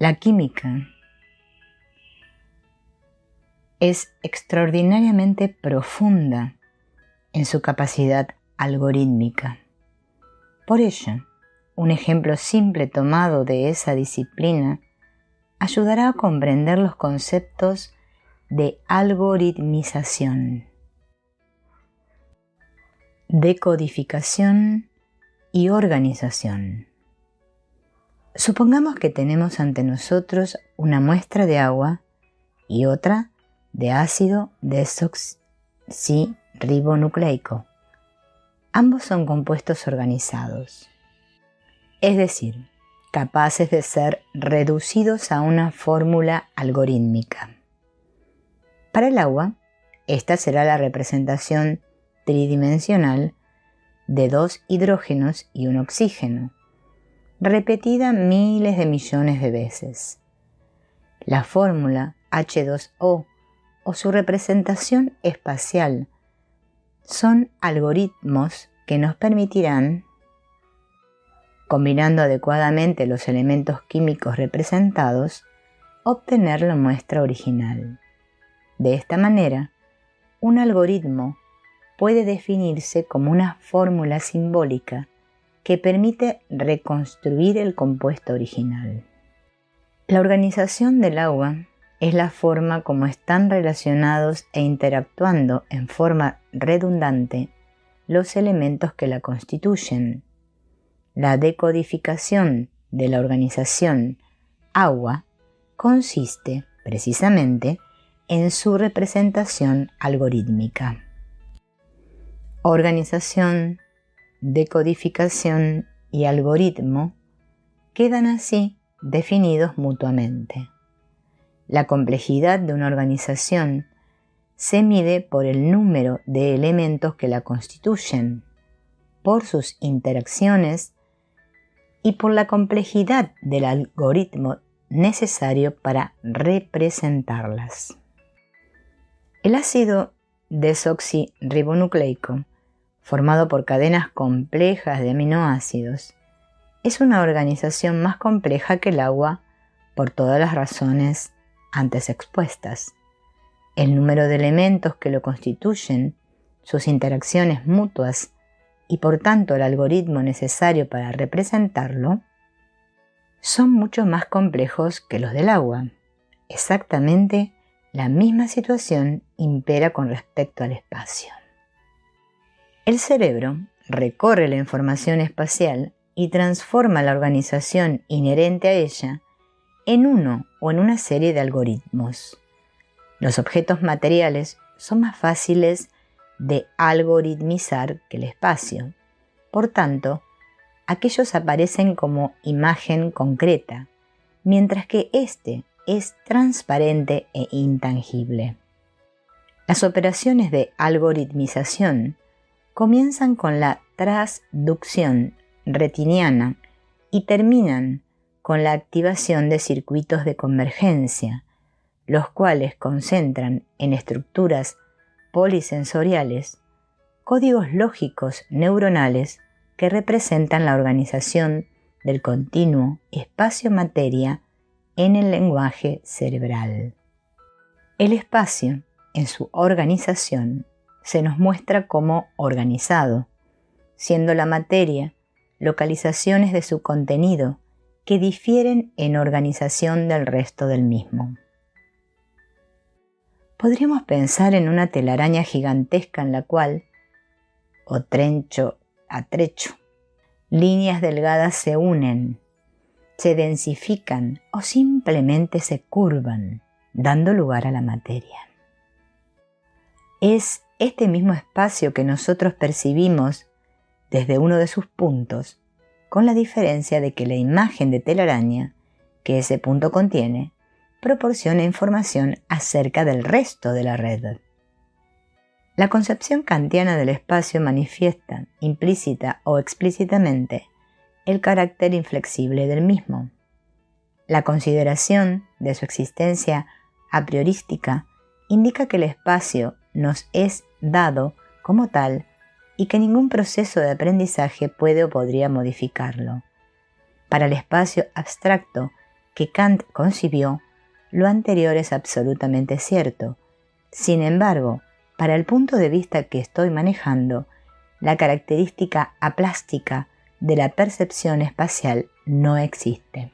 La química es extraordinariamente profunda en su capacidad algorítmica. Por ello, un ejemplo simple tomado de esa disciplina ayudará a comprender los conceptos de algoritmización, decodificación y organización. Supongamos que tenemos ante nosotros una muestra de agua y otra de ácido desoxirribonucleico. Ambos son compuestos organizados, es decir, capaces de ser reducidos a una fórmula algorítmica. Para el agua, esta será la representación tridimensional de 2 hidrógenos y un oxígeno, repetida miles de millones de veces. La fórmula H2O o su representación espacial son algoritmos que nos permitirán, combinando adecuadamente los elementos químicos representados, obtener la muestra original. De esta manera, un algoritmo puede definirse como una fórmula simbólica que permite reconstruir el compuesto original. La organización del agua es la forma como están relacionados e interactuando en forma redundante los elementos que la constituyen. La decodificación de la organización agua consiste, precisamente, en su representación algorítmica. Organización, decodificación y algoritmo quedan así definidos mutuamente. La complejidad de una organización se mide por el número de elementos que la constituyen, por sus interacciones y por la complejidad del algoritmo necesario para representarlas. El ácido desoxirribonucleico, formado por cadenas complejas de aminoácidos, es una organización más compleja que el agua por todas las razones antes expuestas. El número de elementos que lo constituyen, sus interacciones mutuas y por tanto el algoritmo necesario para representarlo, son mucho más complejos que los del agua. Exactamente la misma situación impera con respecto al espacio. El cerebro recorre la información espacial y transforma la organización inherente a ella en uno o en una serie de algoritmos. Los objetos materiales son más fáciles de algoritmizar que el espacio. Por tanto, aquellos aparecen como imagen concreta, mientras que este es transparente e intangible. Las operaciones de algoritmización comienzan con la transducción retiniana y terminan con la activación de circuitos de convergencia, los cuales concentran en estructuras polisensoriales códigos lógicos neuronales que representan la organización del continuo espacio-materia en el lenguaje cerebral. El espacio, en su organización, se nos muestra como organizado, siendo la materia localizaciones de su contenido que difieren en organización del resto del mismo. Podríamos pensar en una telaraña gigantesca en la cual, o trecho a trecho, líneas delgadas se unen, se densifican o simplemente se curvan, dando lugar a la materia. Es este mismo espacio que nosotros percibimos desde uno de sus puntos, con la diferencia de que la imagen de telaraña que ese punto contiene proporciona información acerca del resto de la red. La concepción kantiana del espacio manifiesta, implícita o explícitamente, el carácter inflexible del mismo. La consideración de su existencia a priorística indica que el espacio nos es dado como tal y que ningún proceso de aprendizaje puede o podría modificarlo. Para el espacio abstracto que Kant concibió, lo anterior es absolutamente cierto. Sin embargo, para el punto de vista que estoy manejando, la característica aplástica de la percepción espacial no existe.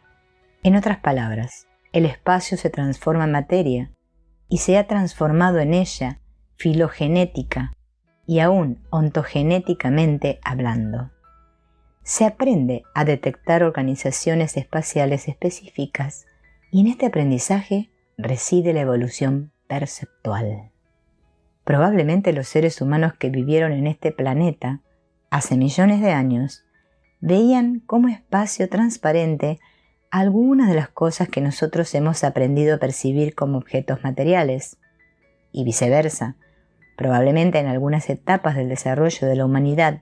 En otras palabras, el espacio se transforma en materia y se ha transformado en ella filogenética y aún ontogenéticamente hablando. Se aprende a detectar organizaciones espaciales específicas y en este aprendizaje reside la evolución perceptual. Probablemente los seres humanos que vivieron en este planeta hace millones de años veían como espacio transparente algunas de las cosas que nosotros hemos aprendido a percibir como objetos materiales, y viceversa. Probablemente en algunas etapas del desarrollo de la humanidad,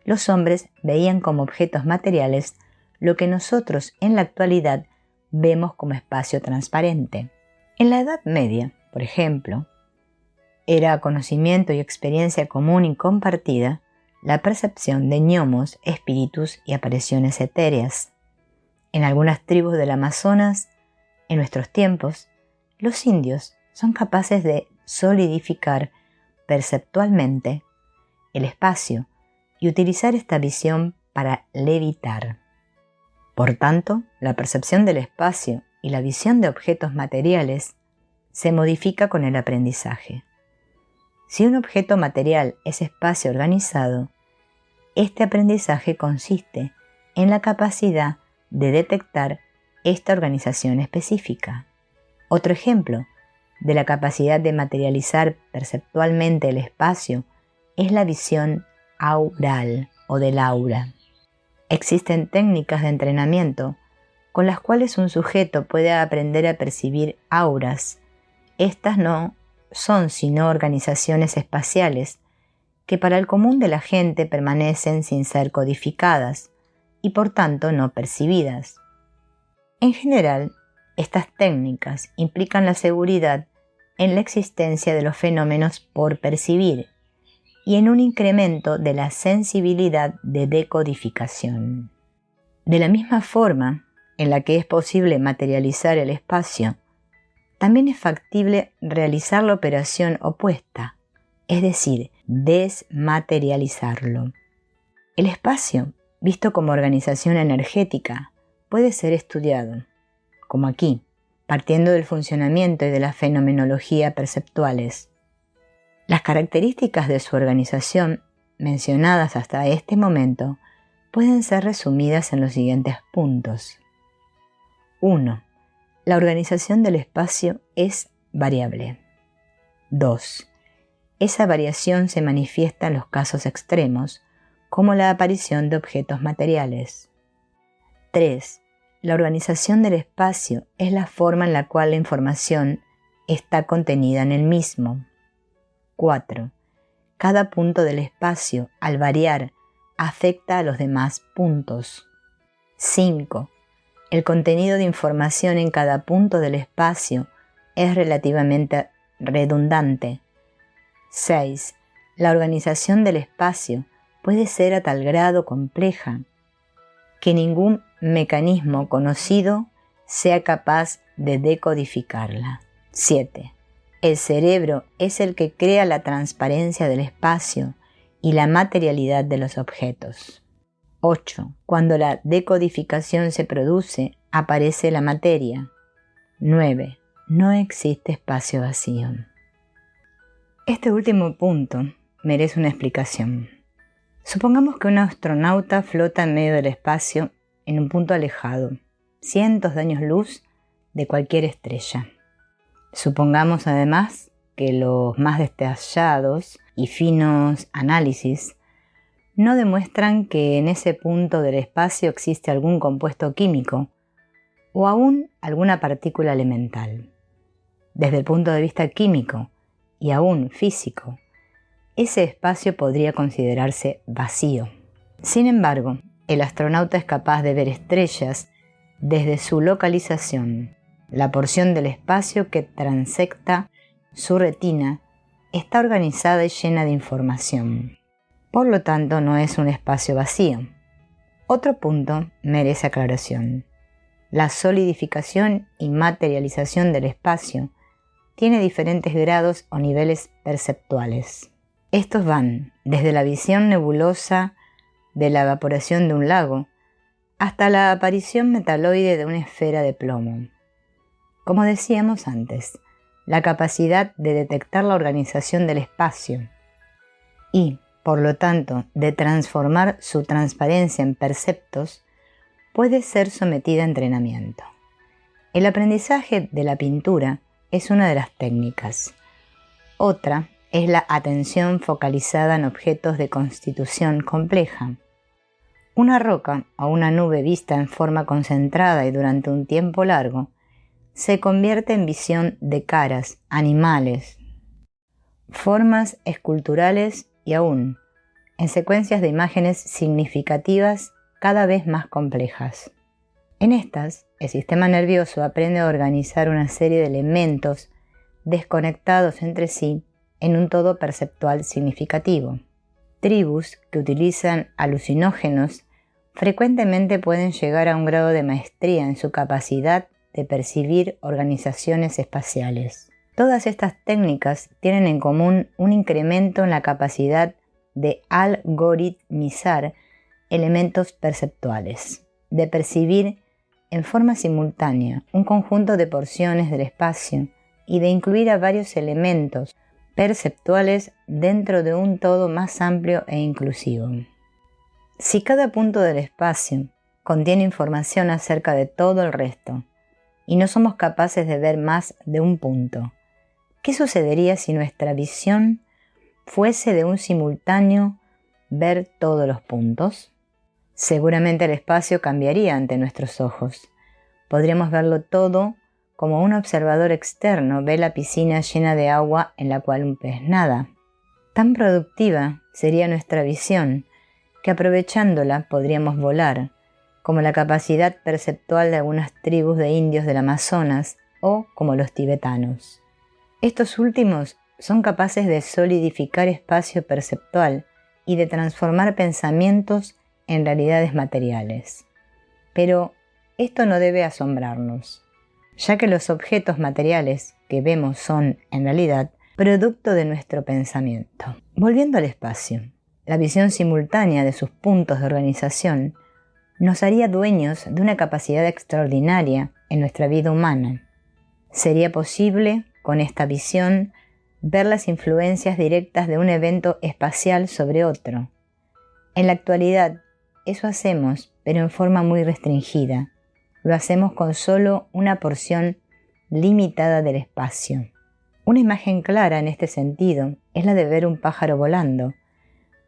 los hombres veían como objetos materiales lo que nosotros en la actualidad vemos como espacio transparente. En la Edad Media, por ejemplo, era conocimiento y experiencia común y compartida la percepción de gnomos, espíritus y apariciones etéreas. En algunas tribus del Amazonas, en nuestros tiempos, los indios son capaces de solidificar perceptualmente el espacio y utilizar esta visión para levitar. Por tanto, la percepción del espacio y la visión de objetos materiales se modifica con el aprendizaje. Si un objeto material es espacio organizado, este aprendizaje consiste en la capacidad de detectar esta organización específica. Otro ejemplo de la capacidad de materializar perceptualmente el espacio es la visión aural o del aura. Existen técnicas de entrenamiento con las cuales un sujeto puede aprender a percibir auras. Estas no son sino organizaciones espaciales que para el común de la gente permanecen sin ser codificadas y por tanto no percibidas. En general, estas técnicas implican la seguridad en la existencia de los fenómenos por percibir y en un incremento de la sensibilidad de decodificación. De la misma forma en la que es posible materializar el espacio, también es factible realizar la operación opuesta, es decir, desmaterializarlo. El espacio, visto como organización energética, puede ser estudiado, como aquí, partiendo del funcionamiento y de la fenomenología perceptuales. Las características de su organización, mencionadas hasta este momento, pueden ser resumidas en los siguientes puntos. 1. La organización del espacio es variable. 2. Esa variación se manifiesta en los casos extremos, como la aparición de objetos materiales. 3. La organización del espacio es la forma en la cual la información está contenida en el mismo. 4. Cada punto del espacio, al variar, afecta a los demás puntos. 5. El contenido de información en cada punto del espacio es relativamente redundante. 6. La organización del espacio puede ser a tal grado compleja que ningún mecanismo conocido sea capaz de decodificarla. 7. El cerebro es el que crea la transparencia del espacio y la materialidad de los objetos. 8. Cuando la decodificación se produce, aparece la materia. 9. No existe espacio vacío. Este último punto merece una explicación. Supongamos que un astronauta flota en medio del espacio en un punto alejado, cientos de años luz de cualquier estrella. Supongamos además que los más detallados y finos análisis no demuestran que en ese punto del espacio existe algún compuesto químico o aún alguna partícula elemental. Desde el punto de vista químico y aún físico, ese espacio podría considerarse vacío. Sin embargo, el astronauta es capaz de ver estrellas desde su localización. La porción del espacio que transecta su retina está organizada y llena de información. Por lo tanto, no es un espacio vacío. Otro punto merece aclaración. La solidificación y materialización del espacio tiene diferentes grados o niveles perceptuales. Estos van desde la visión nebulosa de la evaporación de un lago hasta la aparición metaloide de una esfera de plomo. Como decíamos antes, la capacidad de detectar la organización del espacio y, por lo tanto, de transformar su transparencia en perceptos puede ser sometida a entrenamiento. El aprendizaje de la pintura es una de las técnicas. Otra es la atención focalizada en objetos de constitución compleja. Una roca o una nube vista en forma concentrada y durante un tiempo largo se convierte en visión de caras, animales, formas esculturales y aún en secuencias de imágenes significativas cada vez más complejas. En estas, el sistema nervioso aprende a organizar una serie de elementos desconectados entre sí en un todo perceptual significativo. Tribus que utilizan alucinógenos frecuentemente pueden llegar a un grado de maestría en su capacidad de percibir organizaciones espaciales. Todas estas técnicas tienen en común un incremento en la capacidad de algoritmizar elementos perceptuales, de percibir en forma simultánea un conjunto de porciones del espacio y de incluir a varios elementos perceptuales dentro de un todo más amplio e inclusivo. Si cada punto del espacio contiene información acerca de todo el resto y no somos capaces de ver más de un punto, ¿qué sucedería si nuestra visión fuese de un simultáneo ver todos los puntos? Seguramente el espacio cambiaría ante nuestros ojos. Podríamos verlo todo como un observador externo ve la piscina llena de agua en la cual un pez nada. Tan productiva sería nuestra visión que aprovechándola podríamos volar, como la capacidad perceptual de algunas tribus de indios del Amazonas o como los tibetanos. Estos últimos son capaces de solidificar espacio perceptual y de transformar pensamientos en realidades materiales. Pero esto no debe asombrarnos, ya que los objetos materiales que vemos son, en realidad, producto de nuestro pensamiento. Volviendo al espacio, la visión simultánea de sus puntos de organización nos haría dueños de una capacidad extraordinaria en nuestra vida humana. Sería posible, con esta visión, ver las influencias directas de un evento espacial sobre otro. En la actualidad, eso hacemos, pero en forma muy restringida. Lo hacemos con solo una porción limitada del espacio. Una imagen clara en este sentido es la de ver un pájaro volando.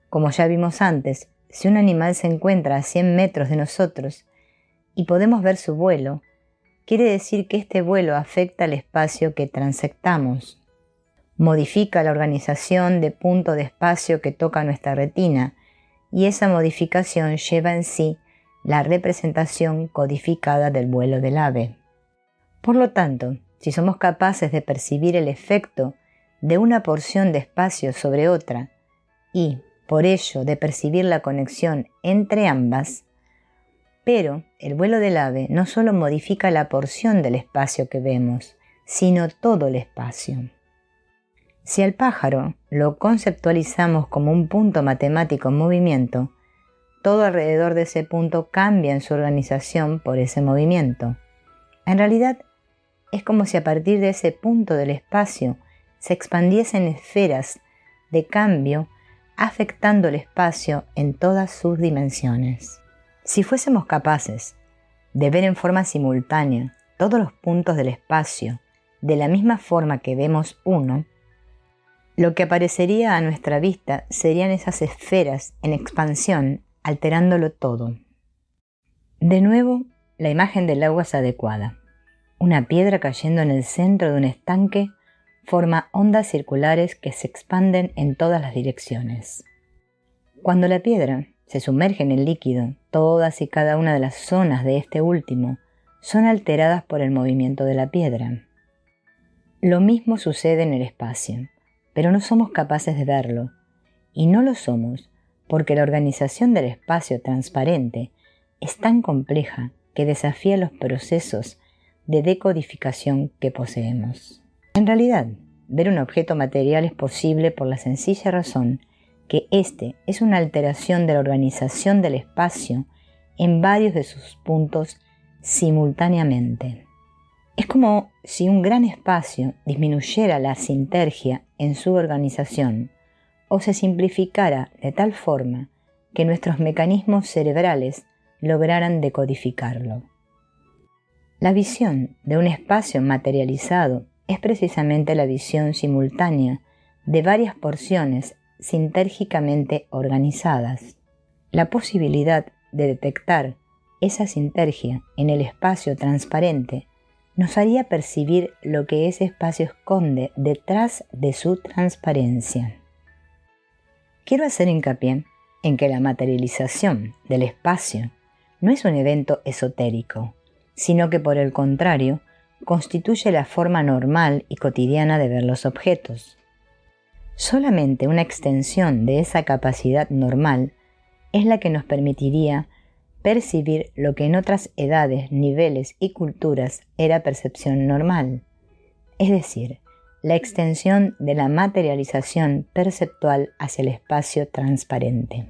Como ya vimos antes, si un animal se encuentra a 100 metros de nosotros y podemos ver su vuelo, quiere decir que este vuelo afecta al espacio que transectamos. Modifica la organización de punto de espacio que toca nuestra retina, y esa modificación lleva en sí la representación codificada del vuelo del ave. Por lo tanto, si somos capaces de percibir el efecto de una porción de espacio sobre otra y, por ello, de percibir la conexión entre ambas, pero el vuelo del ave no solo modifica la porción del espacio que vemos, sino todo el espacio. Si al pájaro lo conceptualizamos como un punto matemático en movimiento, todo alrededor de ese punto cambia en su organización por ese movimiento. En realidad, es como si a partir de ese punto del espacio se expandiesen esferas de cambio afectando el espacio en todas sus dimensiones. Si fuésemos capaces de ver en forma simultánea todos los puntos del espacio de la misma forma que vemos uno, lo que aparecería a nuestra vista serían esas esferas en expansión, alterándolo todo. De nuevo, la imagen del agua es adecuada. Una piedra cayendo en el centro de un estanque forma ondas circulares que se expanden en todas las direcciones. Cuando la piedra se sumerge en el líquido, todas y cada una de las zonas de este último son alteradas por el movimiento de la piedra. Lo mismo sucede en el espacio, pero no somos capaces de verlo, y no lo somos porque la organización del espacio transparente es tan compleja que desafía los procesos de decodificación que poseemos. En realidad, ver un objeto material es posible por la sencilla razón que éste es una alteración de la organización del espacio en varios de sus puntos simultáneamente. Es como si un gran espacio disminuyera la sintergia en su organización o se simplificara de tal forma que nuestros mecanismos cerebrales lograran decodificarlo. La visión de un espacio materializado es precisamente la visión simultánea de varias porciones sintérgicamente organizadas. La posibilidad de detectar esa sintergia en el espacio transparente nos haría percibir lo que ese espacio esconde detrás de su transparencia. Quiero hacer hincapié en que la materialización del espacio no es un evento esotérico, sino que por el contrario constituye la forma normal y cotidiana de ver los objetos. Solamente una extensión de esa capacidad normal es la que nos permitiría percibir lo que en otras edades, niveles y culturas era percepción normal, es decir, la extensión de la materialización perceptual hacia el espacio transparente.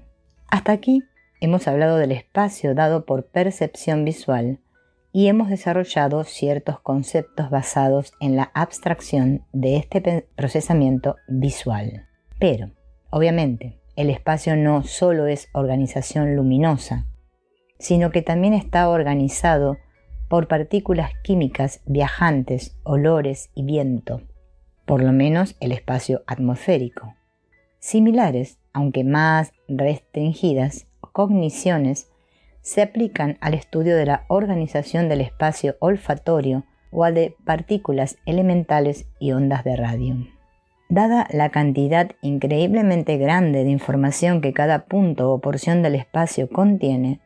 Hasta aquí hemos hablado del espacio dado por percepción visual y hemos desarrollado ciertos conceptos basados en la abstracción de este procesamiento visual. Pero, obviamente, el espacio no solo es organización luminosa, sino que también está organizado por partículas químicas viajantes, olores y viento, por lo menos el espacio atmosférico. Similares, aunque más restringidas, cogniciones se aplican al estudio de la organización del espacio olfatorio o al de partículas elementales y ondas de radio. Dada la cantidad increíblemente grande de información que cada punto o porción del espacio contiene,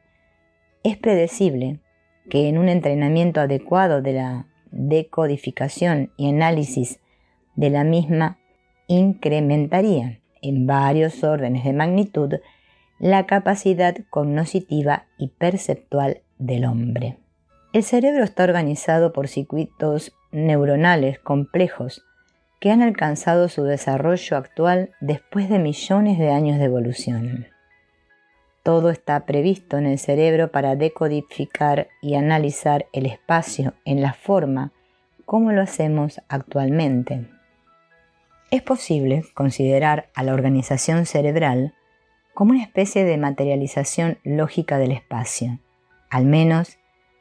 es predecible que en un entrenamiento adecuado de la decodificación y análisis de la misma incrementaría en varios órdenes de magnitud la capacidad cognoscitiva y perceptual del hombre. El cerebro está organizado por circuitos neuronales complejos que han alcanzado su desarrollo actual después de millones de años de evolución. Todo está previsto en el cerebro para decodificar y analizar el espacio en la forma como lo hacemos actualmente. Es posible considerar a la organización cerebral como una especie de materialización lógica del espacio. Al menos,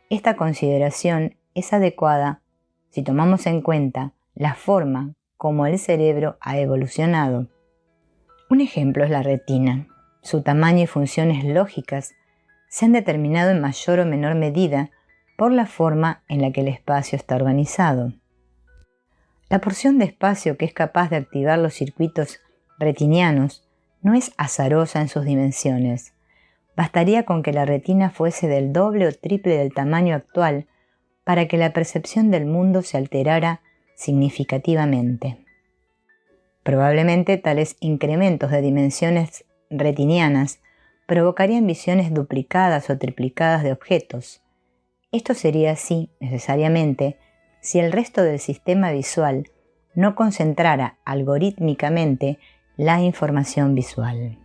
esta consideración es adecuada si tomamos en cuenta la forma como el cerebro ha evolucionado. Un ejemplo es la retina. Su tamaño y funciones lógicas se han determinado en mayor o menor medida por la forma en la que el espacio está organizado. La porción de espacio que es capaz de activar los circuitos retinianos no es azarosa en sus dimensiones. Bastaría con que la retina fuese del doble o triple del tamaño actual para que la percepción del mundo se alterara significativamente. Probablemente tales incrementos de dimensiones retinianas provocarían visiones duplicadas o triplicadas de objetos. Esto sería así, necesariamente, si el resto del sistema visual no concentrara algorítmicamente la información visual.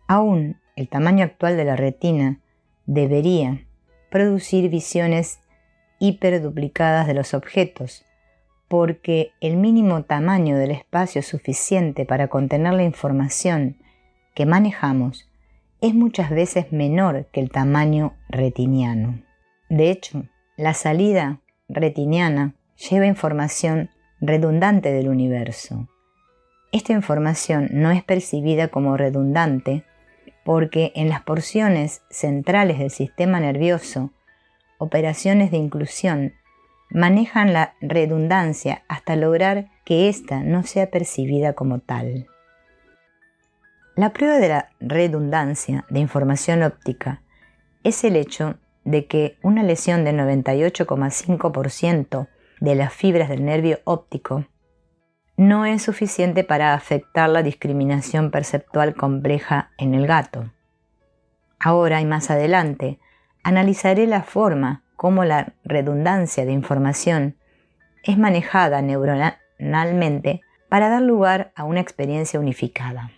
Aún el tamaño actual de la retina debería producir visiones hiperduplicadas de los objetos, porque el mínimo tamaño del espacio suficiente para contener la información que manejamos es muchas veces menor que el tamaño retiniano. De hecho, la salida retiniana lleva información redundante del universo. Esta información no es percibida como redundante porque en las porciones centrales del sistema nervioso, operaciones de inclusión manejan la redundancia hasta lograr que ésta no sea percibida como tal. La prueba de la redundancia de información óptica es el hecho de que una lesión del 98,5% de las fibras del nervio óptico no es suficiente para afectar la discriminación perceptual compleja en el gato. Ahora y más adelante analizaré la forma como la redundancia de información es manejada neuronalmente para dar lugar a una experiencia unificada.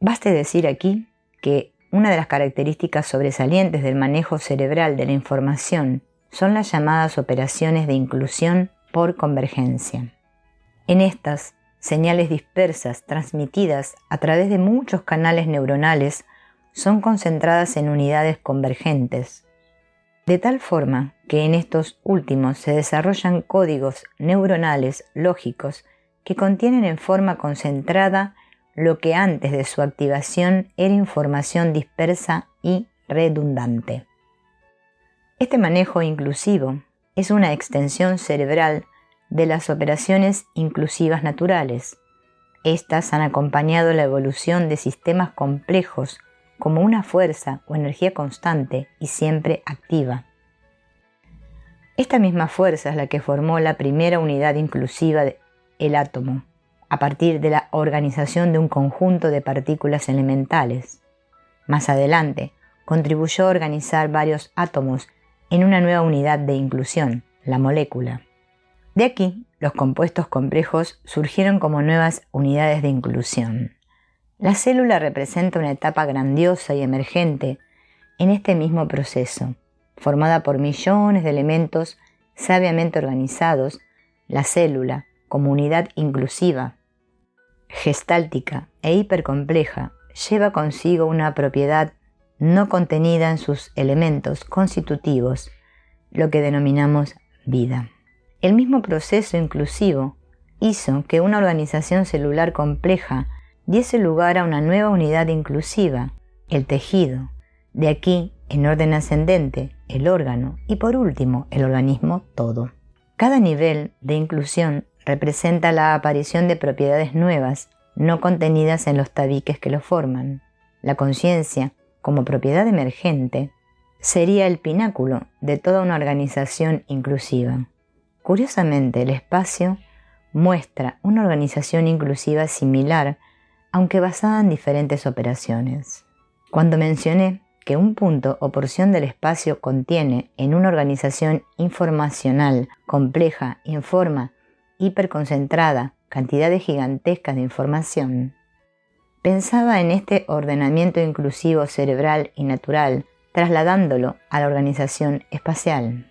Baste decir aquí que una de las características sobresalientes del manejo cerebral de la información son las llamadas operaciones de inclusión por convergencia. En estas, señales dispersas transmitidas a través de muchos canales neuronales son concentradas en unidades convergentes, de tal forma que en estos últimos se desarrollan códigos neuronales lógicos que contienen en forma concentrada lo que antes de su activación era información dispersa y redundante. Este manejo inclusivo es una extensión cerebral de las operaciones inclusivas naturales. Estas han acompañado la evolución de sistemas complejos como una fuerza o energía constante y siempre activa. Esta misma fuerza es la que formó la primera unidad inclusiva del átomo, a partir de la organización de un conjunto de partículas elementales. Más adelante, contribuyó a organizar varios átomos en una nueva unidad de inclusión, la molécula. De aquí, los compuestos complejos surgieron como nuevas unidades de inclusión. La célula representa una etapa grandiosa y emergente en este mismo proceso, formada por millones de elementos sabiamente organizados. La célula, como unidad inclusiva, gestáltica e hipercompleja, lleva consigo una propiedad no contenida en sus elementos constitutivos, lo que denominamos vida. El mismo proceso inclusivo hizo que una organización celular compleja diese lugar a una nueva unidad inclusiva, el tejido. De aquí, en orden ascendente, el órgano y por último, el organismo todo. Cada nivel de inclusión representa la aparición de propiedades nuevas, no contenidas en los tabiques que lo forman. La conciencia, como propiedad emergente, sería el pináculo de toda una organización inclusiva. Curiosamente, el espacio muestra una organización inclusiva similar, aunque basada en diferentes operaciones. Cuando mencioné que un punto o porción del espacio contiene en una organización informacional compleja y en forma hiperconcentrada cantidades gigantescas de información, pensaba en este ordenamiento inclusivo cerebral y natural, trasladándolo a la organización espacial.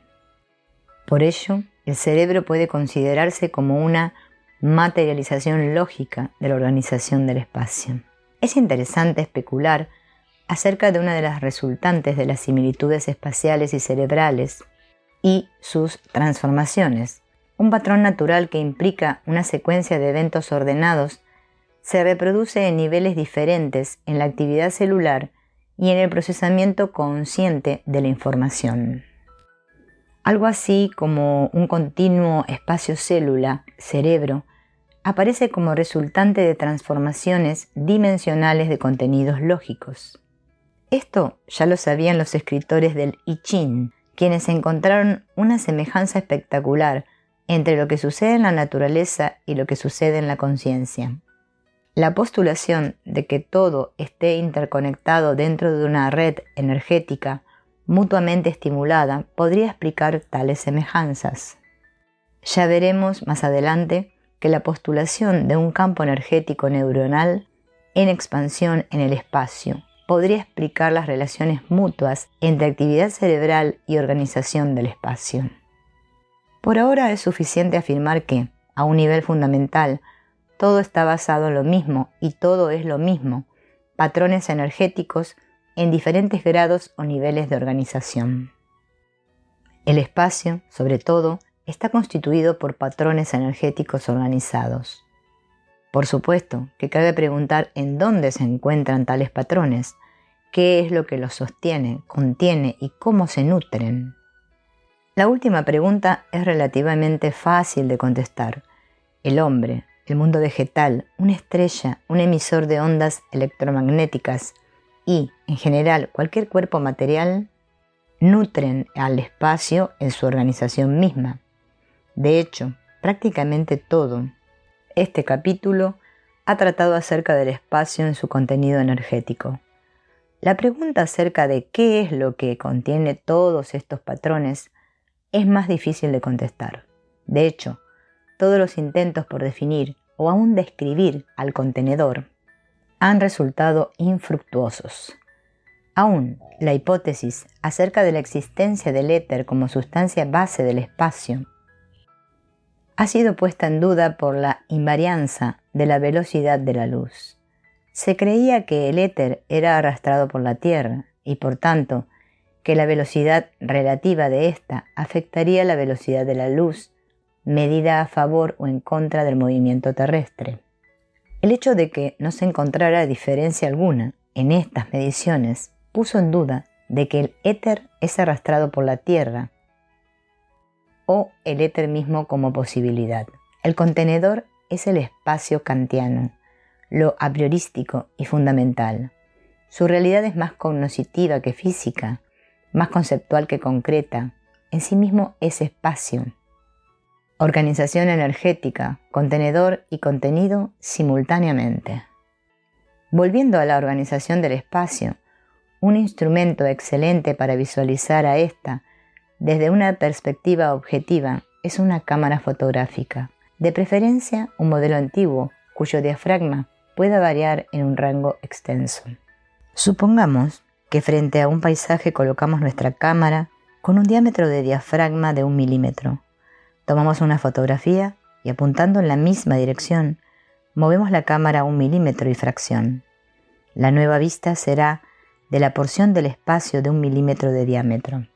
Por ello, el cerebro puede considerarse como una materialización lógica de la organización del espacio. Es interesante especular acerca de una de las resultantes de las similitudes espaciales y cerebrales y sus transformaciones. Un patrón natural que implica una secuencia de eventos ordenados se reproduce en niveles diferentes en la actividad celular y en el procesamiento consciente de la información. Algo así como un continuo espacio célula-cerebro aparece como resultante de transformaciones dimensionales de contenidos lógicos. Esto ya lo sabían los escritores del I Ching, quienes encontraron una semejanza espectacular entre lo que sucede en la naturaleza y lo que sucede en la conciencia. La postulación de que todo esté interconectado dentro de una red energética mutuamente estimulada podría explicar tales semejanzas. Ya veremos más adelante que la postulación de un campo energético neuronal en expansión en el espacio podría explicar las relaciones mutuas entre actividad cerebral y organización del espacio. Por ahora es suficiente afirmar que, a un nivel fundamental, todo está basado en lo mismo y todo es lo mismo, patrones energéticos en diferentes grados o niveles de organización. El espacio, sobre todo, está constituido por patrones energéticos organizados. Por supuesto que cabe preguntar en dónde se encuentran tales patrones, qué es lo que los sostiene, contiene y cómo se nutren. La última pregunta es relativamente fácil de contestar. El hombre, el mundo vegetal, una estrella, un emisor de ondas electromagnéticas y, en general, cualquier cuerpo material, nutren al espacio en su organización misma. De hecho, prácticamente todo este capítulo ha tratado acerca del espacio en su contenido energético. La pregunta acerca de qué es lo que contiene todos estos patrones es más difícil de contestar. De hecho, todos los intentos por definir o aún describir al contenedor han resultado infructuosos. Aún la hipótesis acerca de la existencia del éter como sustancia base del espacio ha sido puesta en duda por la invarianza de la velocidad de la luz. Se creía que el éter era arrastrado por la Tierra y, por tanto, que la velocidad relativa de ésta afectaría la velocidad de la luz, medida a favor o en contra del movimiento terrestre. El hecho de que no se encontrara diferencia alguna en estas mediciones puso en duda de que el éter es arrastrado por la Tierra o el éter mismo como posibilidad. El contenedor es el espacio kantiano, lo a priorístico y fundamental. Su realidad es más cognoscitiva que física, más conceptual que concreta. En sí mismo es espacio. Organización energética, contenedor y contenido simultáneamente. Volviendo a la organización del espacio, un instrumento excelente para visualizar a esta desde una perspectiva objetiva es una cámara fotográfica, de preferencia un modelo antiguo cuyo diafragma pueda variar en un rango extenso. Supongamos que frente a un paisaje colocamos nuestra cámara con un diámetro de diafragma de 1 milímetro. Tomamos una fotografía y apuntando en la misma dirección, movemos la cámara 1 milímetro y fracción. La nueva vista será de la porción del espacio de 1 milímetro de diámetro,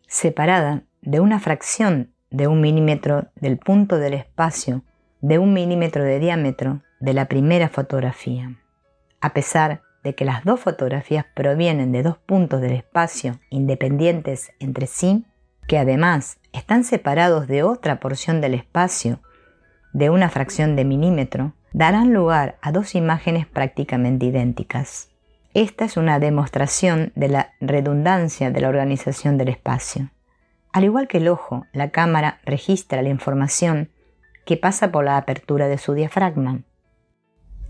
separada de una fracción de 1 milímetro del punto del espacio de 1 milímetro de diámetro de la primera fotografía. A pesar de que las dos fotografías provienen de dos puntos del espacio independientes entre sí, que además están separados de otra porción del espacio de una fracción de milímetro, darán lugar a dos imágenes prácticamente idénticas. Esta es una demostración de la redundancia de la organización del espacio. Al igual que el ojo, la cámara registra la información que pasa por la apertura de su diafragma.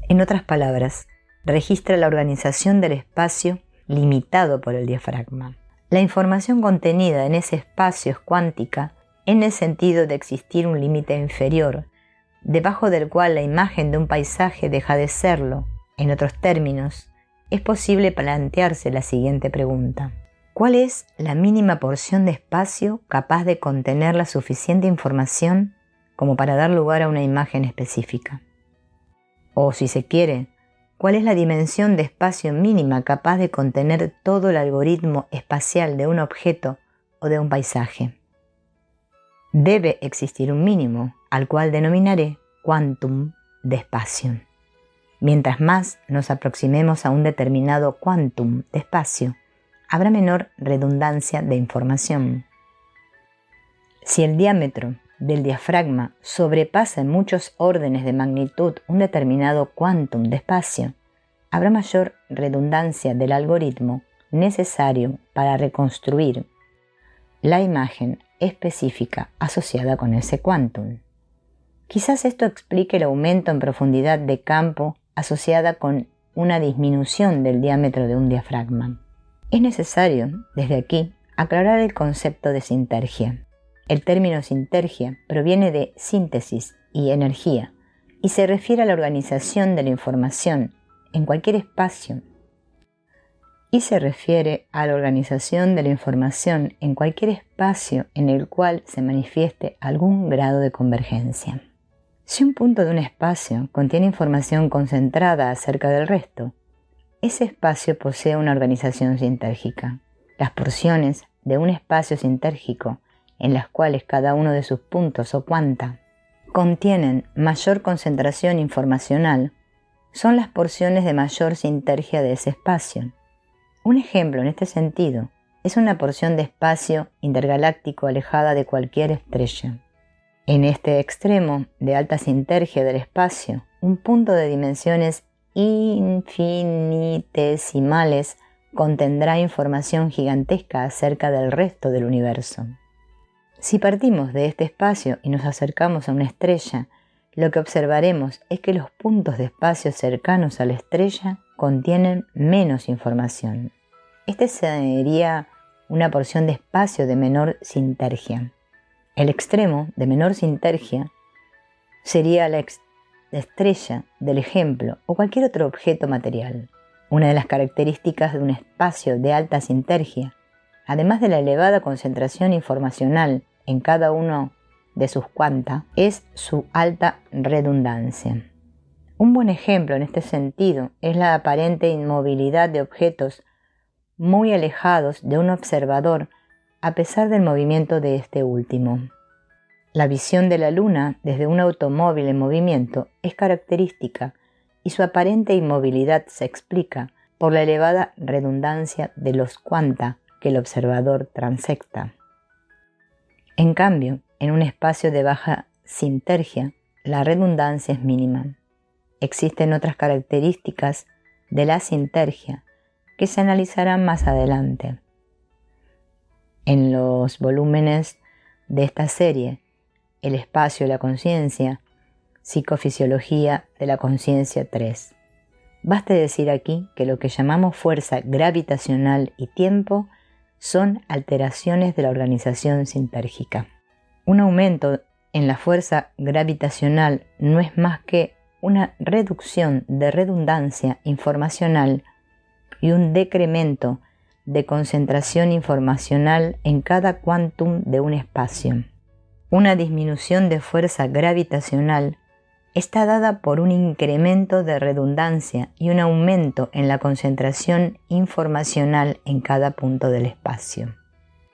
En otras palabras, registra la organización del espacio limitado por el diafragma. La información contenida en ese espacio es cuántica en el sentido de existir un límite inferior, debajo del cual la imagen de un paisaje deja de serlo. En otros términos, es posible plantearse la siguiente pregunta: ¿cuál es la mínima porción de espacio capaz de contener la suficiente información como para dar lugar a una imagen específica? O, si se quiere, ¿cuál es la dimensión de espacio mínima capaz de contener todo el algoritmo espacial de un objeto o de un paisaje? Debe existir un mínimo, al cual denominaré quantum de espacio. Mientras más nos aproximemos a un determinado quantum de espacio, habrá menor redundancia de información. Si el diámetro del diafragma sobrepasa en muchos órdenes de magnitud un determinado quantum de espacio, habrá mayor redundancia del algoritmo necesario para reconstruir la imagen específica asociada con ese quantum. Quizás esto explique el aumento en profundidad de campo asociada con una disminución del diámetro de un diafragma. Es necesario, desde aquí, aclarar el concepto de sintergia. El término sintergia proviene de síntesis y energía y se refiere a la organización de la información en cualquier espacio en el cual se manifieste algún grado de convergencia. Si un punto de un espacio contiene información concentrada acerca del resto, ese espacio posee una organización sintérgica. Las porciones de un espacio sintérgico en las cuales cada uno de sus puntos o cuanta contienen mayor concentración informacional son las porciones de mayor sintergia de ese espacio. Un ejemplo en este sentido es una porción de espacio intergaláctico alejada de cualquier estrella. En este extremo de alta sintergia del espacio, un punto de dimensiones infinitesimales contendrá información gigantesca acerca del resto del universo. Si partimos de este espacio y nos acercamos a una estrella, lo que observaremos es que los puntos de espacio cercanos a la estrella contienen menos información. Este sería una porción de espacio de menor sintergia. El extremo de menor sintergia sería la estrella del ejemplo o cualquier otro objeto material. Una de las características de un espacio de alta sintergia, además de la elevada concentración informacional en cada uno de sus cuanta, es su alta redundancia. Un buen ejemplo en este sentido es la aparente inmovilidad de objetos muy alejados de un observador a pesar del movimiento de este último. La visión de la Luna desde un automóvil en movimiento es característica y su aparente inmovilidad se explica por la elevada redundancia de los cuanta que el observador transecta. En cambio, en un espacio de baja sintergia, la redundancia es mínima. Existen otras características de la sintergia que se analizarán más adelante. En los volúmenes de esta serie, El espacio y la conciencia, Psicofisiología de la conciencia 3. Baste decir aquí que lo que llamamos fuerza gravitacional y tiempo son alteraciones de la organización sintérgica. Un aumento en la fuerza gravitacional no es más que una reducción de redundancia informacional y un decremento de concentración informacional en cada quantum de un espacio. Una disminución de fuerza gravitacional está dada por un incremento de redundancia y un aumento en la concentración informacional en cada punto del espacio.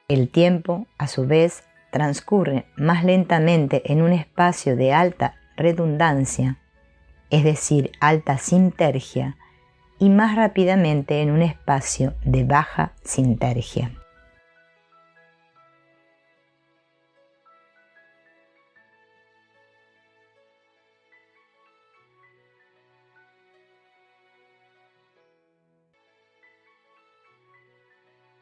El tiempo, a su vez, transcurre más lentamente en un espacio de alta redundancia, es decir, alta sintergia, y más rápidamente en un espacio de baja sintergia.